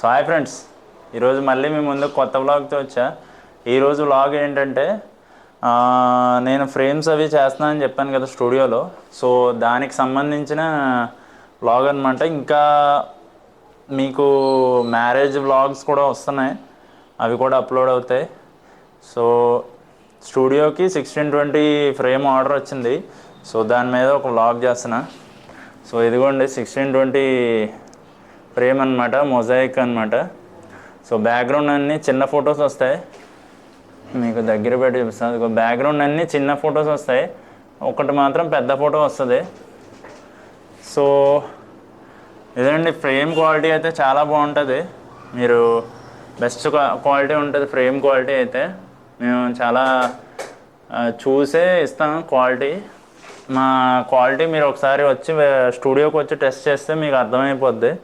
So hi friends, ఈరోజు మళ్ళీ మీ ముందు కొత్త వ్లాగ్తో వచ్చా. ఈరోజు వ్లాగ్ ఏంటంటే నేను ఫ్రేమ్స్ అవి చేస్తున్నానని చెప్పాను కదా స్టూడియోలో. సో దానికి సంబంధించిన వ్లాగ్ అనమాట. ఇంకా మీకు మ్యారేజ్ వ్లాగ్స్ కూడా వస్తున్నాయి, అవి కూడా అప్లోడ్ అవుతాయి. సో స్టూడియోకి 1620 ఫ్రేమ్ ఆర్డర్ వచ్చింది. సో దాని మీద ఒక వ్లాగ్ చేస్తున్నా. సో ఇదిగోండి 1620 ఫ్రేమ్ అనమాట, మొజాయిక్ అనమాట. సో బ్యాక్గ్రౌండ్ అన్నీ చిన్న ఫొటోస్ వస్తాయి, మీకు దగ్గర పెట్టి చూపిస్తాను. ఇదిగో బ్యాక్గ్రౌండ్ అన్నీ చిన్న ఫొటోస్ వస్తాయి, ఒకటి మాత్రం పెద్ద ఫోటో వస్తుంది. సో ఇదండి, ఫ్రేమ్ క్వాలిటీ అయితే చాలా బాగుంటుంది. మీరు బెస్ట్ క్వాలిటీ ఉంటుంది ఫ్రేమ్ క్వాలిటీ అయితే. మేము చాలా చూసే ఇస్తాం క్వాలిటీ. మా క్వాలిటీ మీరు ఒకసారి వచ్చి స్టూడియోకి వచ్చి టెస్ట్ చేస్తే మీకు అర్థమైపోద్ది.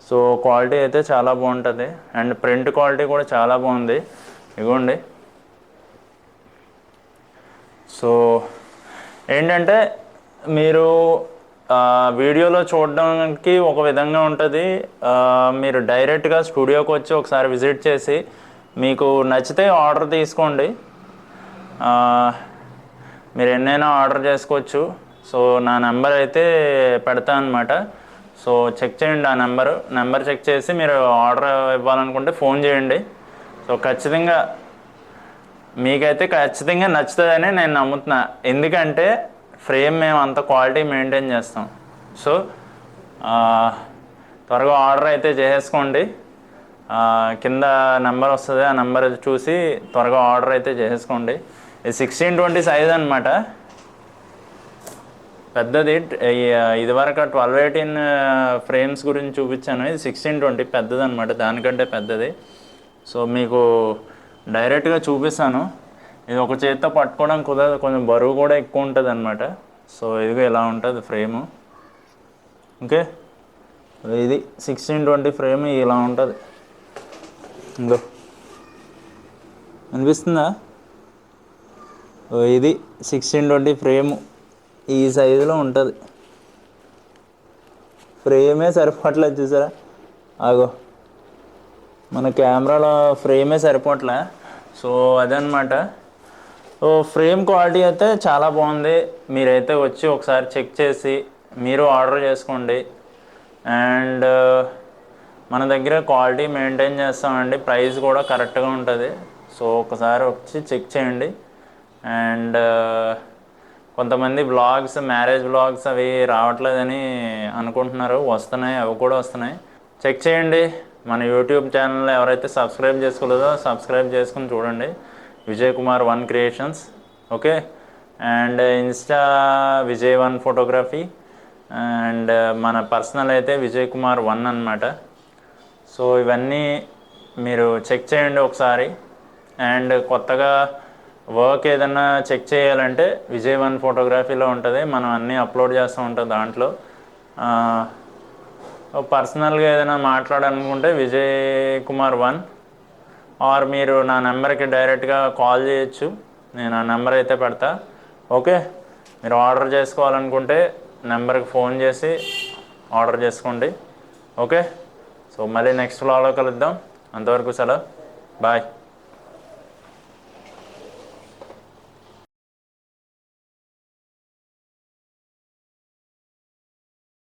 సో క్వాలిటీ అయితే చాలా బాగుంటుంది, అండ్ ప్రింట్ క్వాలిటీ కూడా చాలా బాగుంది. ఇగోండి. సో ఏంటంటే మీరు వీడియోలో చూడడానికి ఒక విధంగా ఉంటుంది. మీరు డైరెక్ట్గా స్టూడియోకి వచ్చి ఒకసారి విజిట్ చేసి మీకు నచ్చితే ఆర్డర్ తీసుకోండి. మీరు ఎన్నైనా ఆర్డర్ చేసుకోవచ్చు. సో నా నెంబర్ అయితే పెడతా అనమాట. సో చెక్ చేయండి, ఆ నెంబర్ చెక్ చేసి మీరు ఆర్డర్ ఇవ్వాలనుకుంటే ఫోన్ చేయండి. సో మీకైతే ఖచ్చితంగా నచ్చుతుందని నేను నమ్ముతున్నా. ఎందుకంటే ఫ్రేమ్ మేము అంత క్వాలిటీ మెయింటైన్ చేస్తాం. సో త్వరగా ఆర్డర్ అయితే చేసేసుకోండి. కింద నెంబర్ వస్తుంది, ఆ నెంబర్ చూసి త్వరగా ఆర్డర్ అయితే చేసేసుకోండి. ఇది 1620 సైజ్ అనమాట, పెద్దది. ఇదివరకు 1218 ఫ్రేమ్స్ గురించి చూపించాను, ఇది 1620 పెద్దది అనమాట, దానికంటే పెద్దది. సో మీకు డైరెక్ట్గా చూపిస్తాను. ఇది ఒక చేత్తో పట్టుకోవడం కుదరదు, కొంచెం బరువు కూడా ఎక్కువ ఉంటుంది అనమాట. సో ఇదిగో ఇలా ఉంటుంది ఫ్రేము. ఓకే, ఇది 1620 ఫ్రేమ్ ఇలా ఉంటుంది. ఇంకో అనిపిస్తుందా? ఇది 1620 ఫ్రేము ఈ సైజులో ఉంటుంది. ఫ్రేమే సరిపోవట్లేదు, చూసారా? ఆగో, మన కెమెరాలో ఫ్రేమే సరిపోవట్లే. సో అదనమాట. సో ఫ్రేమ్ క్వాలిటీ అయితే చాలా బాగుంది. మీరైతే వచ్చి ఒకసారి చెక్ చేసి మీరు ఆర్డర్ చేసుకోండి. అండ్ మన దగ్గర క్వాలిటీ మెయింటైన్ చేస్తామండి, ప్రైస్ కూడా కరెక్ట్గా ఉంటుంది. సో ఒకసారి వచ్చి చెక్ చేయండి. అండ్ కొంతమంది వ్లాగ్స్, మ్యారేజ్ వ్లాగ్స్ అవి రావట్లేదని అనుకుంటున్నారు, వస్తున్నాయి, అవి కూడా వస్తున్నాయి. చెక్ చేయండి. మన యూట్యూబ్ ఛానల్ ఎవరైతే సబ్స్క్రైబ్ చేసుకోలేదో సబ్స్క్రైబ్ చేసుకుని చూడండి, Vijay Kumar 1 creations. Okay, and Insta Vijay 1 photography, and మన పర్సనల్ అయితే విజయ్ కుమార్ 1 అనమాట. సో ఇవన్నీ మీరు చెక్ చేయండి ఒకసారి. అండ్ కొత్తగా వర్క్ ఏదన్నా చెక్ చేయాలంటే విజయ్ 1 ఫోటోగ్రఫీలో ఉంటుంది, మనం అన్నీ అప్లోడ్ చేస్తూ ఉంటాం దాంట్లో. పర్సనల్గా ఏదైనా మాట్లాడాలనుకుంటే విజయ్ కుమార్ 1, ఆర్ మీరు నా నెంబర్కి డైరెక్ట్గా కాల్ చేయొచ్చు, నేను ఆ నెంబర్ అయితే పెడతా. ఓకే, మీరు ఆర్డర్ చేసుకోవాలనుకుంటే నెంబర్కి ఫోన్ చేసి ఆర్డర్ చేసుకోండి. ఓకే, సో మళ్ళీ నెక్స్ట్ వ్లాగ్లో కలుద్దాం. అంతవరకు సెలవు, బాయ్.